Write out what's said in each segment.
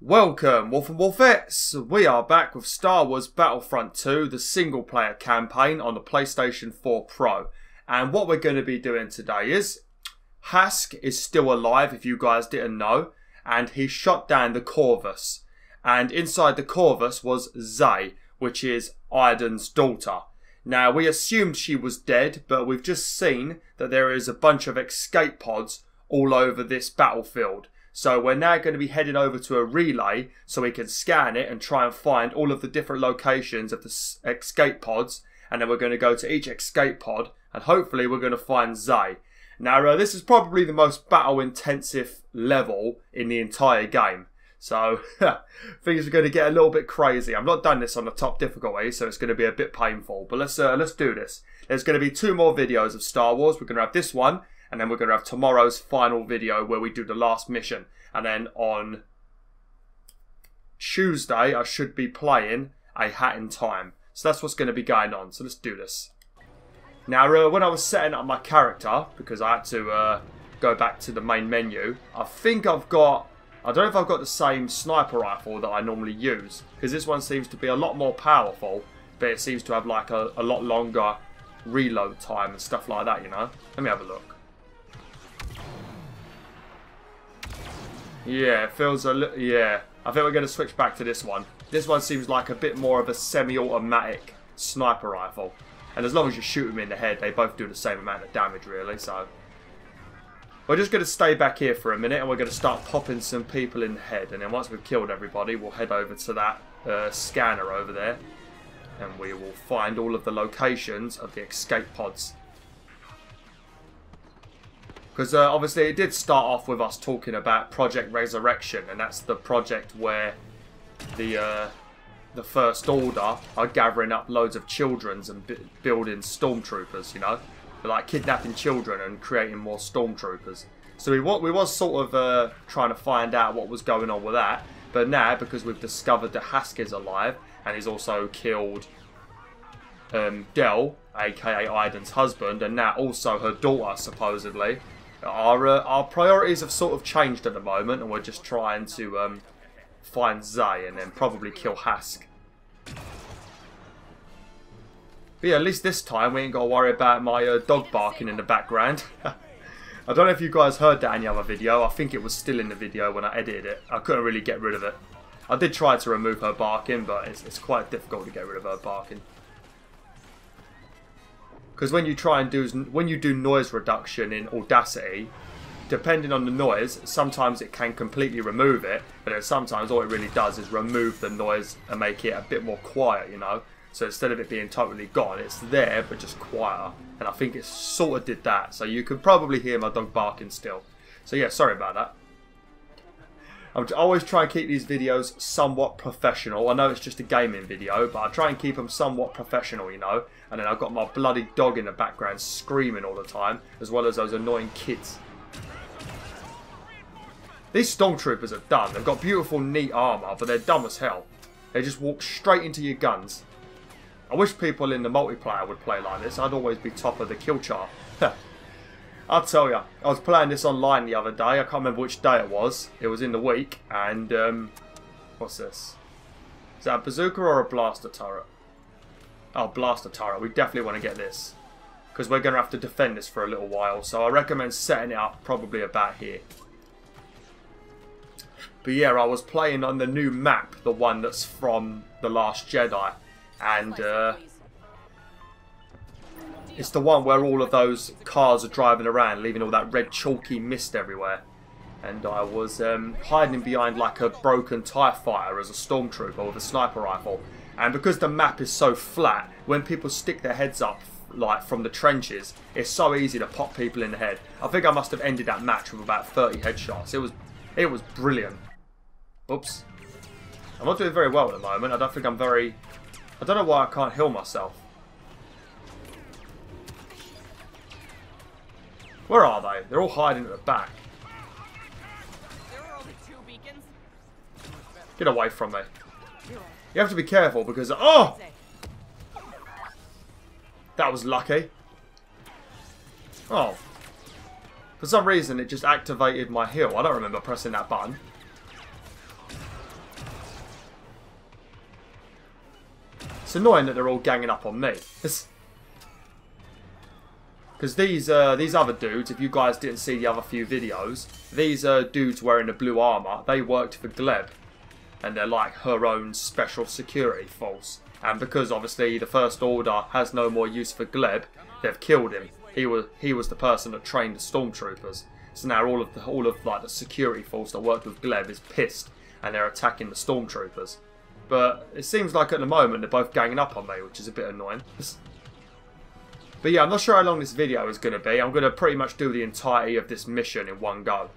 Welcome, Wolf and Wolfettes! We are back with Star Wars Battlefront 2, the single player campaign on the PlayStation 4 Pro. And what we're going to be doing today is, Hask is still alive, if you guys didn't know, and he shot down the Corvus. And inside the Corvus was Zay, which is Iden's daughter. Now, we assumed she was dead, but we've just seen that there is a bunch of escape pods all over this battlefield. So we're now going to be heading over to a relay so we can scan it and try and find all of the different locations of the escape pods. And then we're going to go to each escape pod and hopefully we're going to find Zay. Now this is probably the most battle intensive level in the entire game. So things are going to get a little bit crazy. I've not done this on the top difficulty, so it's going to be a bit painful. But let's do this. There's going to be 2 more videos of Star Wars. We're going to have this one. And then we're going to have tomorrow's final video where we do the last mission. And then on Tuesday, I should be playing A Hat in Time. So that's what's going to be going on. So let's do this. Now, when I was setting up my character, because I had to go back to the main menu, I think I've got... I don't know if I've got the same sniper rifle that I normally use. Because this one seems to be a lot more powerful. But it seems to have like a lot longer reload time and stuff like that, you know. Let me have a look. Yeah, it feels a little... Yeah, I think we're going to switch back to this one. This one seems like a bit more of a semi-automatic sniper rifle. And as long as you shoot them in the head, they both do the same amount of damage, really. So we're just going to stay back here for a minute and we're going to start popping some people in the head. And then once we've killed everybody, we'll head over to that scanner over there. And we will find all of the locations of the escape pods. Because obviously it did start off with us talking about Project Resurrection, and that's the project where the First Order are gathering up loads of children and building stormtroopers, you know? They're like kidnapping children and creating more stormtroopers. So we was sort of trying to find out what was going on with that, but now, because we've discovered that Hask is alive, and he's also killed Del, aka Iden's husband, and now also her daughter, supposedly. Our priorities have sort of changed at the moment, and we're just trying to find Zay and then probably kill Hask. But yeah, at least this time we ain't got to worry about my dog barking in the background. I don't know if you guys heard that in the other video. I think it was still in the video when I edited it. I couldn't really get rid of it. I did try to remove her barking, but it's quite difficult to get rid of her barking. Because when you do noise reduction in Audacity, depending on the noise, sometimes it can completely remove it, but then sometimes all it really does is remove the noise and make it a bit more quiet, you know. So instead of it being totally gone, it's there but just quieter. And I think it sort of did that. So you can probably hear my dog barking still. So yeah, sorry about that. I always try and keep these videos somewhat professional. I know it's just a gaming video, but I try and keep them somewhat professional, you know. And then I've got my bloody dog in the background screaming all the time, as well as those annoying kids. These stormtroopers are dumb. They've got beautiful, neat armour, but they're dumb as hell. They just walk straight into your guns. I wish people in the multiplayer would play like this. I'd always be top of the kill chart. I'll tell you, I was playing this online the other day. I can't remember which day it was. It was in the week. And, what's this? Is that a bazooka or a blaster turret? Oh, blaster turret. We definitely want to get this. Because we're going to have to defend this for a little while. So I recommend setting it up probably about here. But yeah, I was playing on the new map. The one that's from The Last Jedi. And, it's the one where all of those cars are driving around, leaving all that red chalky mist everywhere. And I was hiding behind like a broken TIE fighter as a stormtrooper with a sniper rifle. And because the map is so flat, when people stick their heads up like from the trenches, it's so easy to pop people in the head. I think I must have ended that match with about 30 headshots. It was brilliant. Oops. I'm not doing very well at the moment. I don't think I'm very... I don't know why I can't heal myself. Where are they? They're all hiding at the back. Get away from me. You have to be careful because... Oh! That was lucky. Oh. For some reason it just activated my heal. I don't remember pressing that button. It's annoying that they're all ganging up on me. Because these other dudes, if you guys didn't see the other few videos, these dudes wearing the blue armour, they worked for Gleb. And they're like her own special security force. And because obviously the First Order has no more use for Gleb, they've killed him. He was the person that trained the stormtroopers. So now all of like the security force that worked with Gleb is pissed and they're attacking the stormtroopers. But it seems like at the moment they're both ganging up on me, which is a bit annoying. But yeah, I'm not sure how long this video is going to be. I'm going to pretty much do the entirety of this mission in one go.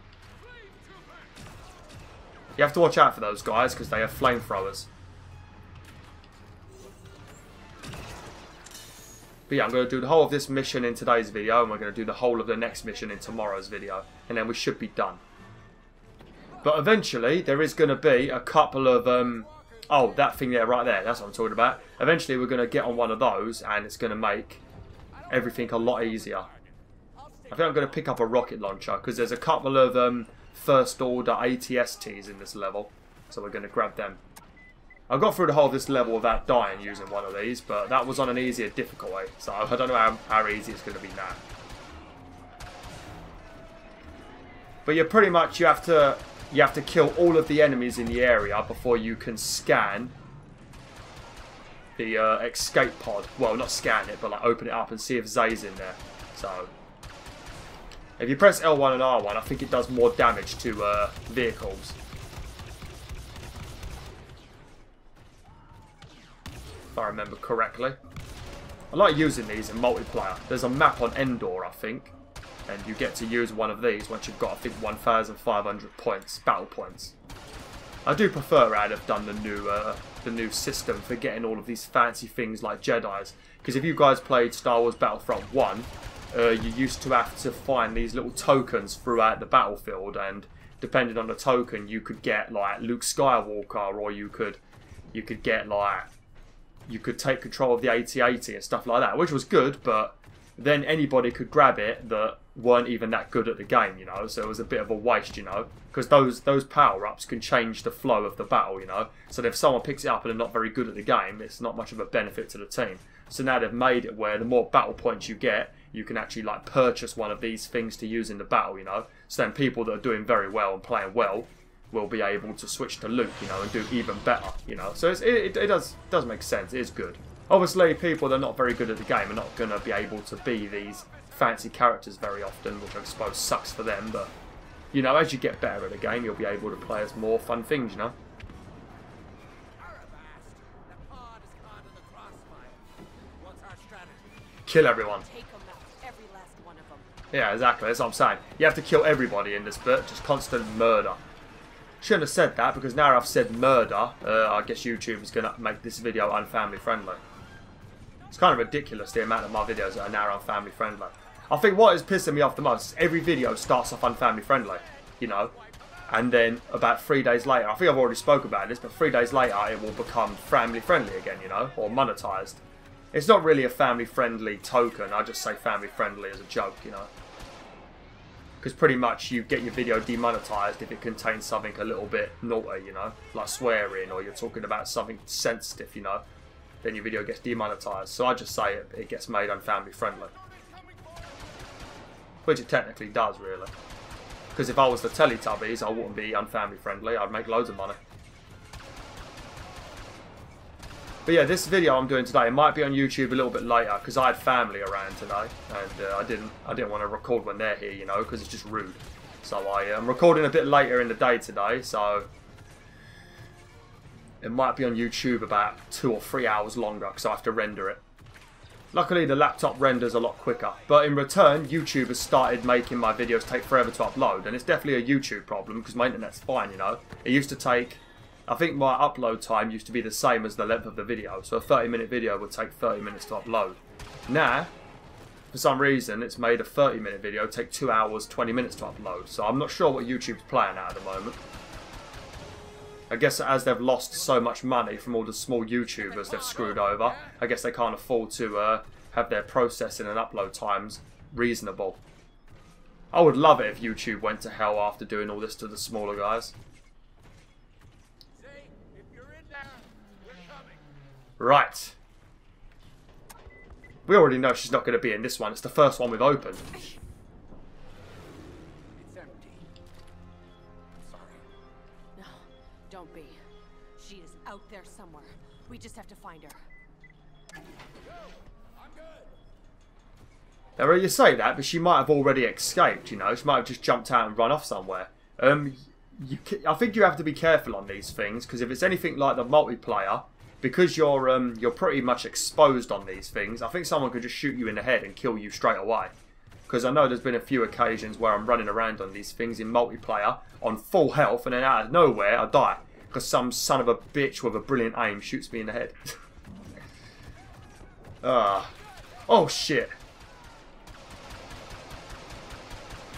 You have to watch out for those guys because they have flamethrowers. But yeah, I'm going to do the whole of this mission in today's video, and we're going to do the whole of the next mission in tomorrow's video, and then we should be done. But eventually, there is going to be a couple of, oh, that thing there, right there, that's what I'm talking about. Eventually, we're going to get on one of those, and it's going to make everything a lot easier. I think I'm going to pick up a rocket launcher, because there's a couple of First Order ATSTs in this level, so we're going to grab them. I got through the whole of this level without dying using one of these, but that was on an easier difficulty, so I don't know how easy it's going to be now. But you're pretty much, you have to kill all of the enemies in the area before you can scan the escape pod. Well, not scan it, but like open it up and see if Zay's in there. So if you press L1 and R1, I think it does more damage to vehicles. If I remember correctly. I like using these in multiplayer. There's a map on Endor, I think, and you get to use one of these once you've got, I think, 1,500 points, battle points. I do prefer how they've done the new system for getting all of these fancy things like Jedis. Because if you guys played Star Wars Battlefront 1, you used to have to find these little tokens throughout the battlefield, and depending on the token, you could get like Luke Skywalker, or you could get like, you could take control of the AT-AT and stuff like that, which was good, but then anybody could grab it that weren't even that good at the game, you know, so it was a bit of a waste, you know, because those power-ups can change the flow of the battle, you know, so if someone picks it up and they're not very good at the game, it's not much of a benefit to the team. So now they've made it where the more battle points you get, you can actually like purchase one of these things to use in the battle, you know, so then people that are doing very well and playing well will be able to switch to Luke, you know, and do even better, you know. So it does make sense. It is good. Obviously, people that are not very good at the game are not going to be able to be these fancy characters very often, which I suppose sucks for them. But, you know, as you get better at the game, you'll be able to play as more fun things, you know. Kill everyone. Yeah, exactly. That's what I'm saying. You have to kill everybody in this bit. Just constant murder. Shouldn't have said that, because now I've said murder, I guess YouTube is going to make this video unfamily friendly. It's kind of ridiculous the amount of my videos that are now unfamily friendly. I think what is pissing me off the most is every video starts off unfamily friendly, you know, and then about 3 days later, I think I've already spoke about this, but 3 days later it will become family friendly again, you know, or monetized. It's not really a family friendly token, I just say family friendly as a joke, you know. Because pretty much you get your video demonetized if it contains something a little bit naughty, you know, like swearing, or you're talking about something sensitive, you know, then your video gets demonetized. So I just say it gets made unfamily friendly. Which it technically does, really. Because if I was the Teletubbies, I wouldn't be unfamily friendly, I'd make loads of money. But yeah, this video I'm doing today, it might be on YouTube a little bit later because I had family around today, and I didn't want to record when they're here, you know, because it's just rude. So I am recording a bit later in the day today, so it might be on YouTube about 2 or 3 hours longer because I have to render it. Luckily, the laptop renders a lot quicker, but in return, YouTube has started making my videos take forever to upload, and it's definitely a YouTube problem because my internet's fine, you know. It used to take, I think my upload time used to be the same as the length of the video, so a 30-minute video would take 30 minutes to upload. Now, for some reason, it's made a 30-minute video take 2 hours, 20 minutes to upload, so I'm not sure what YouTube's playing at the moment. I guess as they've lost so much money from all the small YouTubers they've screwed over, I guess they can't afford to have their processing and upload times reasonable. I would love it if YouTube went to hell after doing all this to the smaller guys. Right, We already know she's not going to be in this one. It's the first one we've opened. It's empty. Sorry. No, don't be. She is out there somewhere. We just have to find her. I'm good. Now, you say that, but she might have already escaped, you know. She might have just jumped out and run off somewhere. I think you have to be careful on these things, because if it's anything like the multiplayer, because you're pretty much exposed on these things, I think someone could just shoot you in the head and kill you straight away. Because I know there's been a few occasions where I'm running around on these things in multiplayer on full health, and then out of nowhere I die. Because some son of a bitch with a brilliant aim shoots me in the head. Oh shit.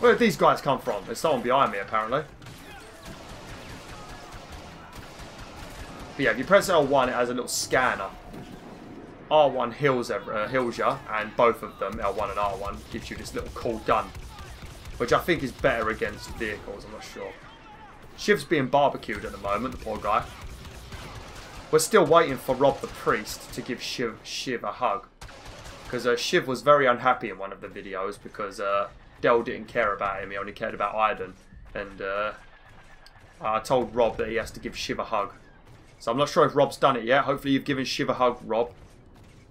Where did these guys come from? There's someone behind me apparently. But yeah, if you press L1 it has a little scanner. R1 heals you, and both of them, L1 and R1, gives you this little cool gun. Which I think is better against vehicles, I'm not sure. Shiv's being barbecued at the moment, the poor guy. We're still waiting for Rob the Priest to give Shiv a hug. Because Shiv was very unhappy in one of the videos because Del didn't care about him, he only cared about Iden. And I told Rob that he has to give Shiv a hug. So I'm not sure if Rob's done it yet. Hopefully you've given Shiv a hug, Rob.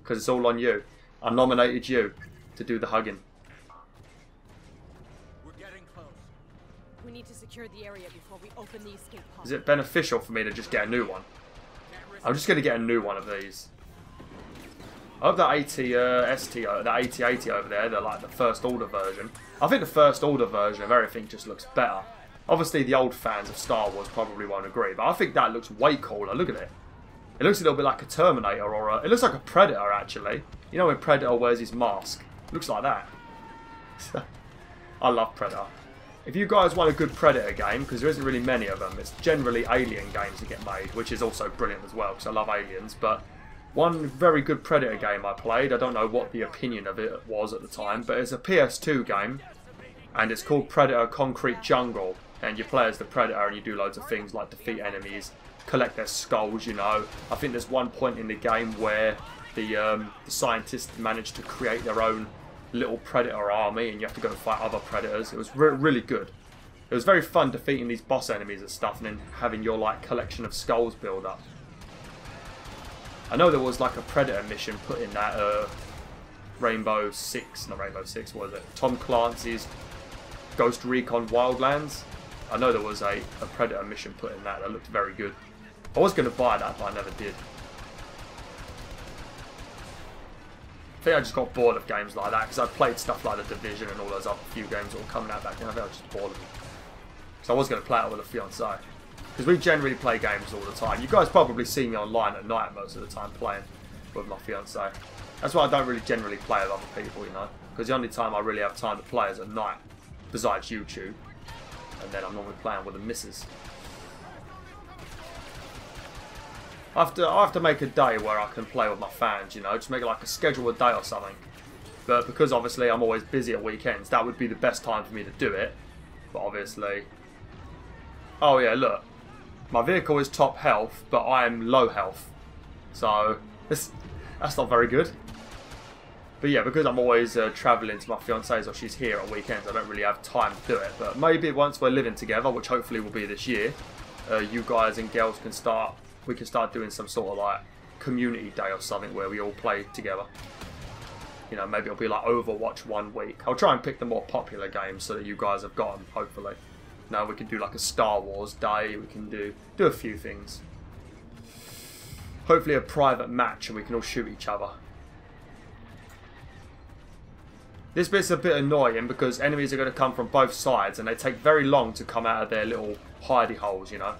Because it's all on you. I nominated you to do the hugging. We're getting close. We need to secure the area before we open the escape pod. Is it beneficial for me to just get a new one? I'm just going to get a new one of these. I hope that that 8080 over there, they're like the first order version. I think the first order version of everything just looks better. Obviously the old fans of Star Wars probably won't agree, but I think that looks way cooler. Look at it. It looks a little bit like a Terminator or it looks like a Predator actually. You know when Predator wears his mask? It looks like that. I love Predator. If you guys want a good Predator game, because there isn't really many of them, it's generally Alien games that get made, which is also brilliant as well, because I love Aliens, but one very good Predator game I played, I don't know what the opinion of it was at the time, but it's a PS2 game, and it's called Predator Concrete Jungle, and you play as the Predator and you do loads of things like defeat enemies, collect their skulls, you know. I think there's one point in the game where the scientists managed to create their own little Predator army and you have to go and fight other Predators. It was really good. It was very fun defeating these boss enemies and stuff and then having your like collection of skulls build up. I know there was like a Predator mission put in that Rainbow Six, not Rainbow Six, what was it? Tom Clancy's Ghost Recon Wildlands. I know there was a Predator mission put in that looked very good. I was going to buy that, but I never did. I think I just got bored of games like that because I played stuff like The Division and all those other few games that were coming out back then. I think I was just bored of them. So I was going to play it with a fiancée. Because we generally play games all the time. You guys probably see me online at night most of the time playing with my fiancée. That's why I don't really generally play with other people, you know. Because the only time I really have time to play is at night, besides YouTube. And then I'm normally playing with the missus. I have to make a day where I can play with my fans, you know, just make it like a scheduled day or something. But because obviously I'm always busy at weekends, that would be the best time for me to do it. But obviously... Oh yeah, look. My vehicle is top health, but I am low health. So, that's not very good. But yeah, because I'm always travelling to my fiancee's or she's here at weekends, I don't really have time to do it. But maybe once we're living together, which hopefully will be this year, you guys and girls can start... We can start doing some sort of like community day or something where we all play together. You know, maybe it'll be like Overwatch 1 week. I'll try and pick the more popular games so that you guys have got them, hopefully. Now we can do like a Star Wars day. We can do a few things. Hopefully a private match and we can all shoot each other. This bit's a bit annoying because enemies are going to come from both sides and they take very long to come out of their little hidey holes, you know.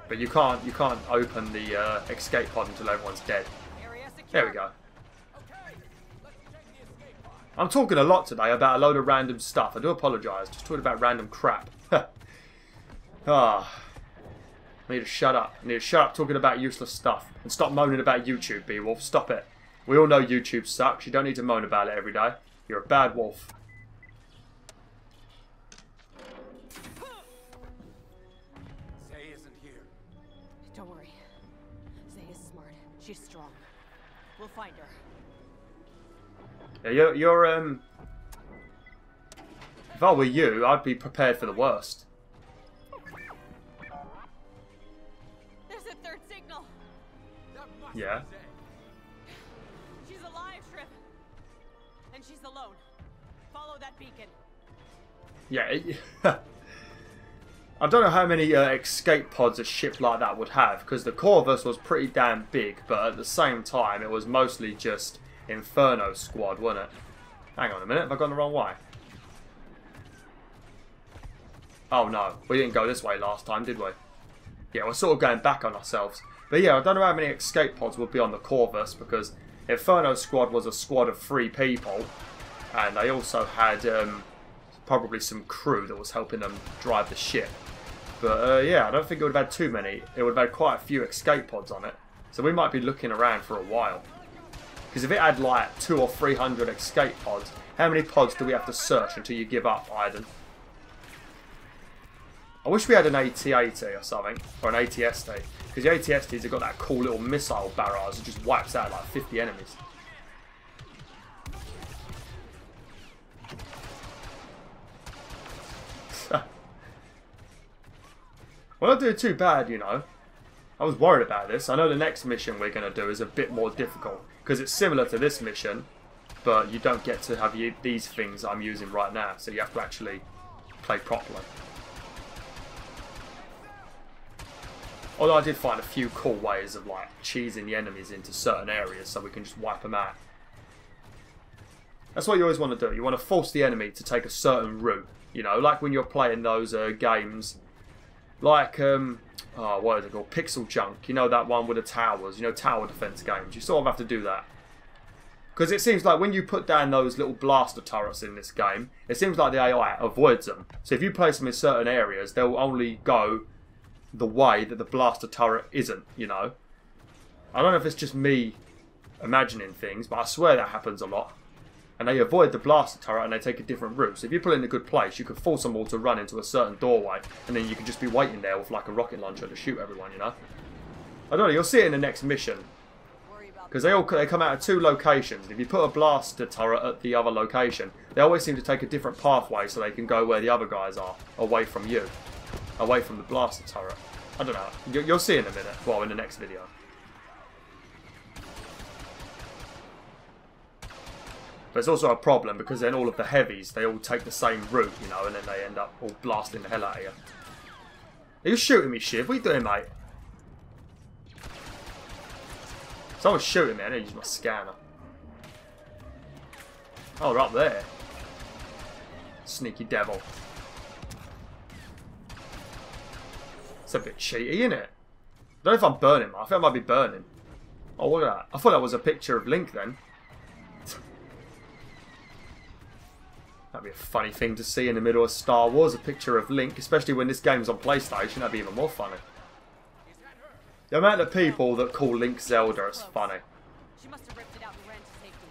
But you can't open the escape pod until everyone's dead. There we go. I'm talking a lot today about a load of random stuff. I do apologise. Just talking about random crap. I need to shut up. I need to shut up talking about useless stuff. And stop moaning about YouTube, BwolfTheWolf. Stop it. We all know YouTube sucks. You don't need to moan about it every day. You're a bad wolf. Don't worry. Zay is smart. She's strong. We'll find her. Yeah, if I were you, I'd be prepared for the worst. There's a third signal. Yeah. She's alive, Shriv. And she's alone. Follow that beacon. Yeah. I don't know how many escape pods a ship like that would have, because the Corvus was pretty damn big, but at the same time, it was mostly just Inferno squad, wasn't it? Hang on a minute, have I gone the wrong way? Oh no, we didn't go this way last time, did we? Yeah, we're sort of going back on ourselves. But yeah, I don't know how many escape pods would be on the Corvus, because Inferno squad was a squad of 3 people, and they also had probably some crew that was helping them drive the ship. But yeah, I don't think it would have had too many. It would have had quite a few escape pods on it. So we might be looking around for a while. Because if it had like 200 or 300 escape pods, how many pods do we have to search until you give up, Aiden? I wish we had an AT-AT or something, or an AT-ST. Because the AT-STs have got that cool little missile barrage that just wipes out like 50 enemies. We're not doing too bad, you know. I was worried about this. I know the next mission we're going to do is a bit more difficult. Because it's similar to this mission, but you don't get to have these things I'm using right now. So you have to actually play properly. Although I did find a few cool ways of like cheesing the enemies into certain areas so we can just wipe them out. That's what you always want to do. You want to force the enemy to take a certain route. You know, like when you're playing those games, like what is it called? Pixel Junk. You know that one with the towers. You know, tower defense games. You sort of have to do that. Because it seems like when you put down those little blaster turrets in this game, it seems like the AI avoids them. So if you place them in certain areas, they'll only go the way that the blaster turret isn't, you know. I don't know if it's just me imagining things, but I swear that happens a lot. And they avoid the blaster turret and they take a different route. So if you put it in a good place, you can force them all to run into a certain doorway, and then you can just be waiting there with like a rocket launcher to shoot everyone, you know. I don't know, you'll see it in the next mission. Because they come out of 2 locations. If you put a blaster turret at the other location, they always seem to take a different pathway so they can go where the other guys are, away from you. Away from the blaster turret. I don't know. You'll see in a minute. Well, in the next video. But it's also a problem because then all of the heavies, they all take the same route, you know, and then they end up all blasting the hell out of you. Are you shooting me, Shiv? What are you doing, mate? Someone's shooting me. I need to use my scanner. Oh, they're up there. Sneaky devil. It's a bit cheaty, isn't it? I don't know if I'm burning. I think I might be burning. Oh, look at that. I thought that was a picture of Link then. That'd be a funny thing to see in the middle of Star Wars, a picture of Link, especially when this game's on PlayStation. That'd be even more funny. The amount of people that call Link Zelda is funny. She must have ripped it out and ran to safety.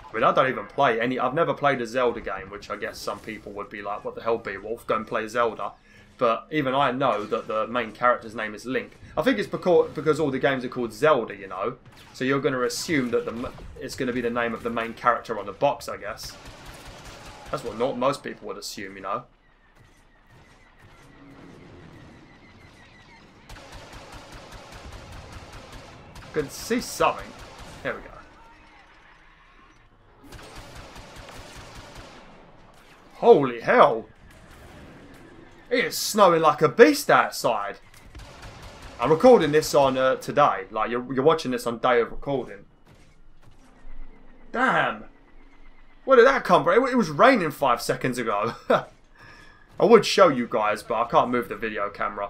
I mean, I don't even play any... I've never played a Zelda game, which I guess some people would be like, what the hell, BwolfTheWolf, go and play Zelda. But even I know that the main character's name is Link. I think it's because all the games are called Zelda, you know. So you're going to assume that it's going to be the name of the main character on the box, I guess. That's what most people would assume, you know. Can see something. There we go. Holy hell! It is snowing like a beast outside. I'm recording this on today. Like you're watching this on day of recording. Damn. Where did that come from? It was raining 5 seconds ago. I would show you guys, but I can't move the video camera.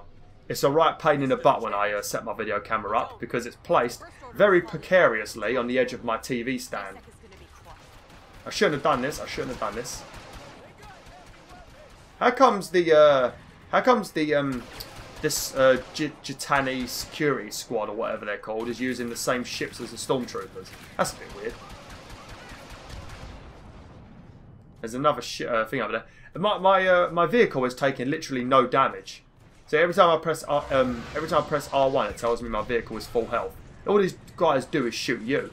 It's a right pain in the butt when I set my video camera up because it's placed very precariously on the edge of my TV stand. I shouldn't have done this. I shouldn't have done this. How comes this Gitani security squad or whatever they're called is using the same ships as the stormtroopers? That's a bit weird. There's another thing over there. My vehicle is taking literally no damage. So every time I press R1, it tells me my vehicle is full health. All these guys do is shoot you.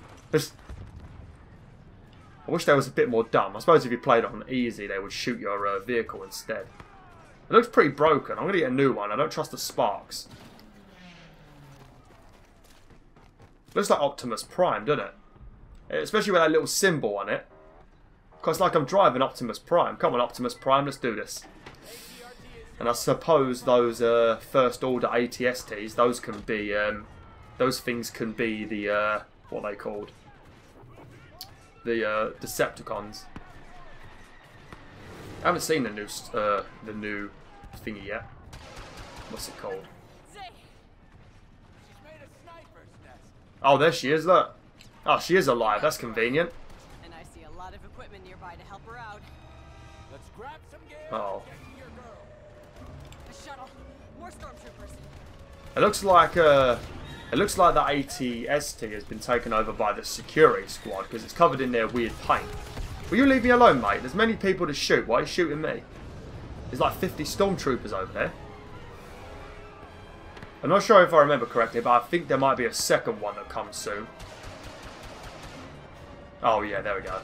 I wish they was a bit more dumb. I suppose if you played on easy, they would shoot your vehicle instead. It looks pretty broken. I'm going to get a new one. I don't trust the sparks. Looks like Optimus Prime, doesn't it? Especially with that little symbol on it. Because like I'm driving Optimus Prime. Come on, Optimus Prime, let's do this. And I suppose those first order ATSTs, those can be, those things can be the, what are they called? The Decepticons. I haven't seen the new thingy yet. What's it called? Oh, there she is, look. Oh, she is alive. That's convenient. And I see a lot of equipment nearby to help her out. Let's grab some gear. Oh. Get to your girl. A shuttle. More stormtroopers. It looks like that AT-ST has been taken over by the security squad because it's covered in their weird paint. Will you leave me alone, mate? There's many people to shoot. Why are you shooting me? There's like 50 stormtroopers over there. I'm not sure if I remember correctly, but I think there might be a second one that comes soon. Oh yeah, there we go.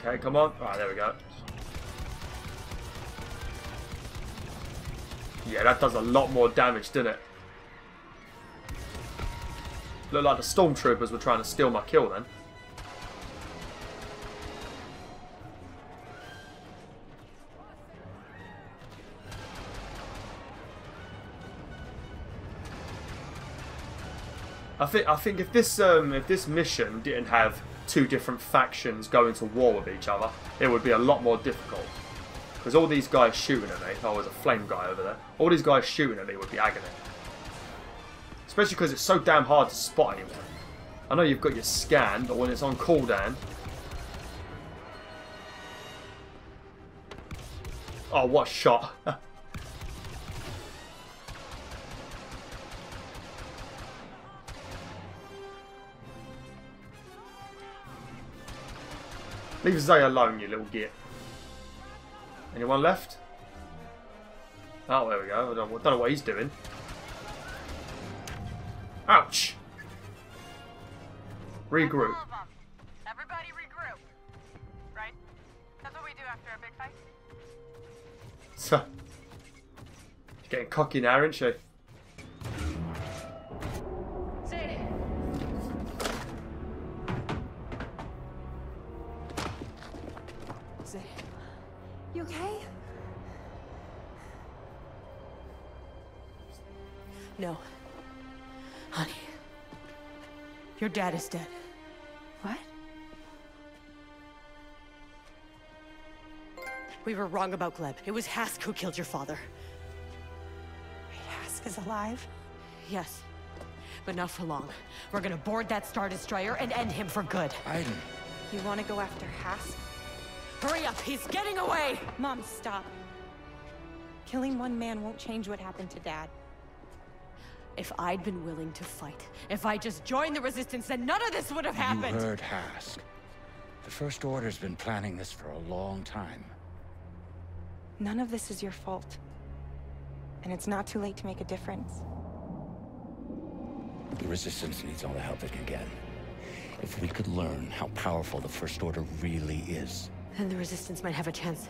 Okay, come on. Alright, there we go. Yeah, that does a lot more damage, doesn't it? Looked like the stormtroopers were trying to steal my kill then. I think if this mission didn't have two different factions going to war with each other, it would be a lot more difficult. Because all these guys shooting at me, oh, there's a flame guy over there. All these guys shooting at me would be agony. Especially because it's so damn hard to spot anyone. I know you've got your scan, but when it's on cooldown... Oh, what a shot. Leave Zay alone, you little git. Anyone left? Oh, there we go. I don't know what he's doing. Ouch! Regroup. Everybody regroup. Right? That's what we do after a big fight. So, she's getting cocky now, isn't she? Say. Say. You okay? No. Honey. Your dad is dead. What? We were wrong about Gleb. It was Hask who killed your father. Hask is alive? Yes. But not for long. We're gonna board that Star Destroyer and end him for good. Aiden. You want to go after Hask? Hurry up! He's getting away! Mom, stop. Killing one man won't change what happened to Dad. If I'd been willing to fight, if I just joined the Resistance, then none of this would have happened! You heard Hask. The First Order's been planning this for a long time. None of this is your fault. And it's not too late to make a difference. The Resistance needs all the help it can get. If we could learn how powerful the First Order really is. Then the Resistance might have a chance.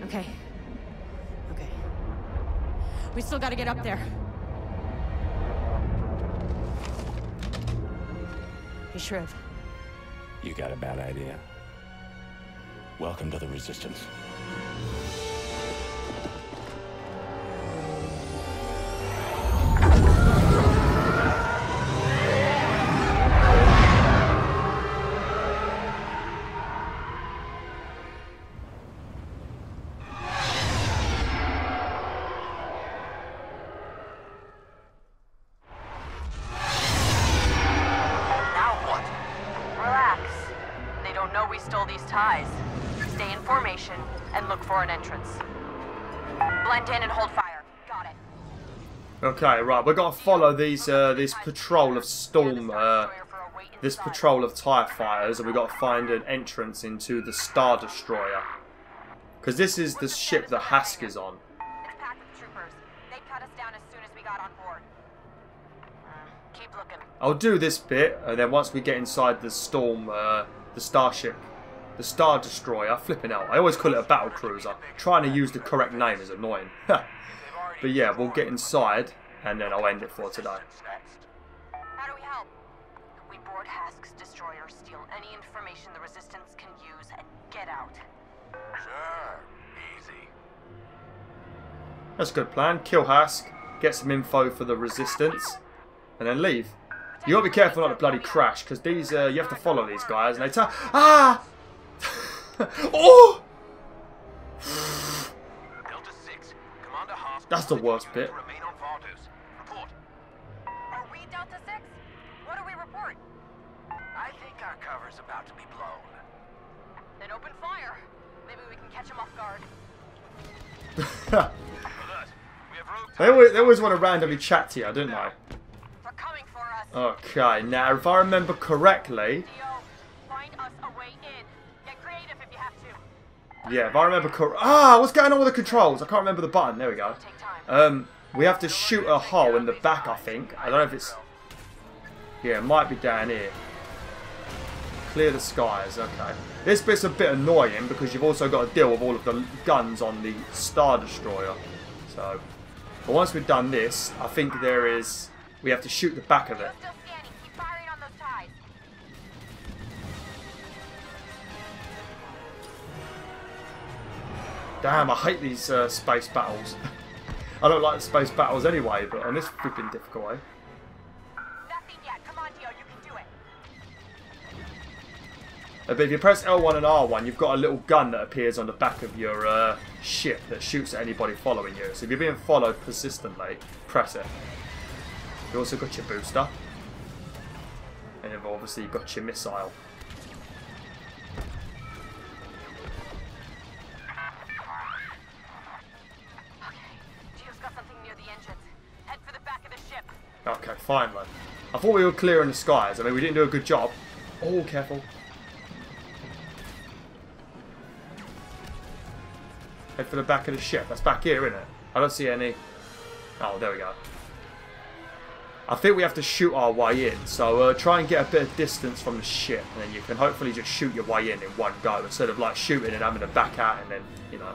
Okay. Okay. We still gotta get up there. Hey, Shriv. You got a bad idea. Welcome to the Resistance. Stay in formation and look for an entrance. Blend in and hold fire. Got it. Okay, right. We've got to follow these this patrol of this patrol of TIE fighters, and we've got to find an entrance into the Star Destroyer. Because this is the ship that Hask is on. It's packed with troopers. They cut us down as soon as we got on board. Keep looking. I'll do this bit, and then once we get inside the storm, the starship, the Star Destroyer, flipping out. I always call it a battle cruiser. Trying to use the correct name is annoying. But yeah, we'll get inside, and then I'll end it for today. How do we help? We board Hask's destroyer, steal any information the Resistance can use, and get out. Sure. Easy. That's a good plan. Kill Hask, get some info for the Resistance, and then leave. You gotta be careful not to bloody crash, because these, you have to follow these guys, and they tell. Ah! Oh! Delta 6. Commander Hask. That's the worst bit. Remain on Vardos. Report. Are we Delta 6? What do we report? I think our cover's about to be blown. Then open fire. Maybe we can catch him off guard. Alert. We have rogue They always want to randomly chat to you, don't they? They're coming for us. Okay, now if I remember correctly, Dio, find us a way in. Get creative if you have to. yeah, if I remember what's going on with the controls? I can't remember the button. There we go. Take time. We have to shoot a hole in the back, I think. I don't know if it's... Yeah, it might be down here. Clear the skies, okay. This bit's a bit annoying because you've also got to deal with all of the guns on the Star Destroyer. So, but once we've done this, I think we have to shoot the back of it. Still scanning. Keep firing on those ties. Damn, I hate these space battles. I don't like the space battles anyway, but on this flipping difficult way. Nothing yet. Come on, Dio. You can do it. But if you press L1 and R1, you've got a little gun that appears on the back of your ship that shoots at anybody following you. So if you're being followed persistently, press it. You've also got your booster. And you've obviously got your missile. Dio's got something near the engines. Head for the back of the ship. Okay, fine then. I thought we were clear in the skies. I mean, we didn't do a good job. Oh, careful. Head for the back of the ship. That's back here, isn't it? I don't see any... Oh, there we go. I think we have to shoot our way in. So try and get a bit of distance from the ship. And then you can hopefully just shoot your way in one go. Instead of like shooting and having to back out and then, you know,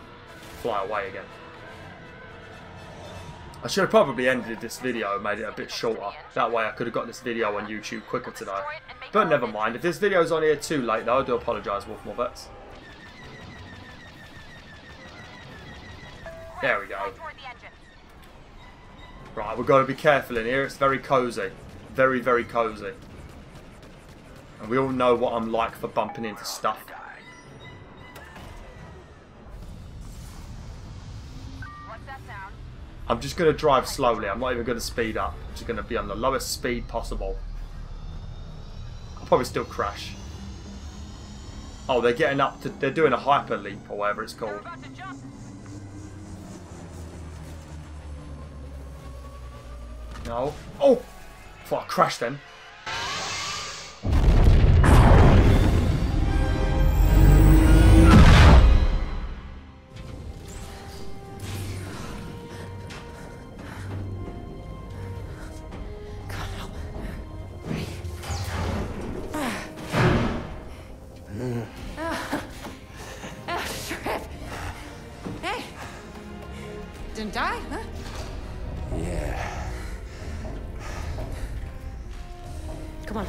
fly away again. I should have probably ended this video and made it a bit shorter. That way I could have got this video on YouTube quicker today. But never mind. If this video's on here too late though, I do apologise, WolfTheWolf. There we go. Right, we've got to be careful in here. It's very cosy. Very, very cosy. And we all know what I'm like for bumping into stuff. What's that sound? I'm just going to drive slowly. I'm not even going to speed up. I'm just going to be on the lowest speed possible. I'll probably still crash. Oh, they're getting up to... They're doing a hyper leap or whatever it's They're called. about to jump. No. Oh! Thought I crashed then. Hey! Didn't die, huh? Yeah. Come on.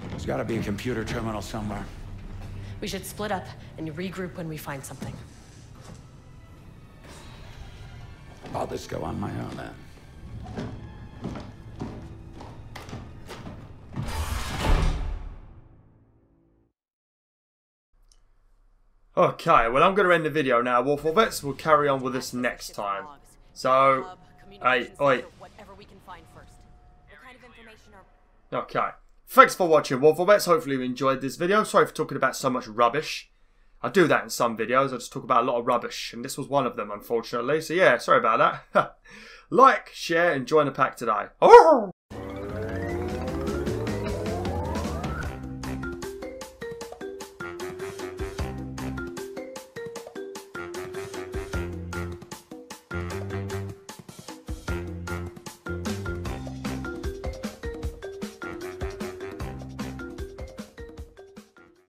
There's got to be a computer terminal somewhere. We should split up and regroup when we find something. I'll just go on my own then. Okay, well I'm going to end the video now, WolfTheWolf. We'll carry on with this next time. So, hey, oi. Whatever we can find first. What kind of information are... Okay. Thanks for watching, WolfTheWolf. Hopefully you enjoyed this video. Sorry for talking about so much rubbish. I do that in some videos. I just talk about a lot of rubbish. And this was one of them, unfortunately. So yeah, sorry about that. Like, share, and join the pack today. Oh!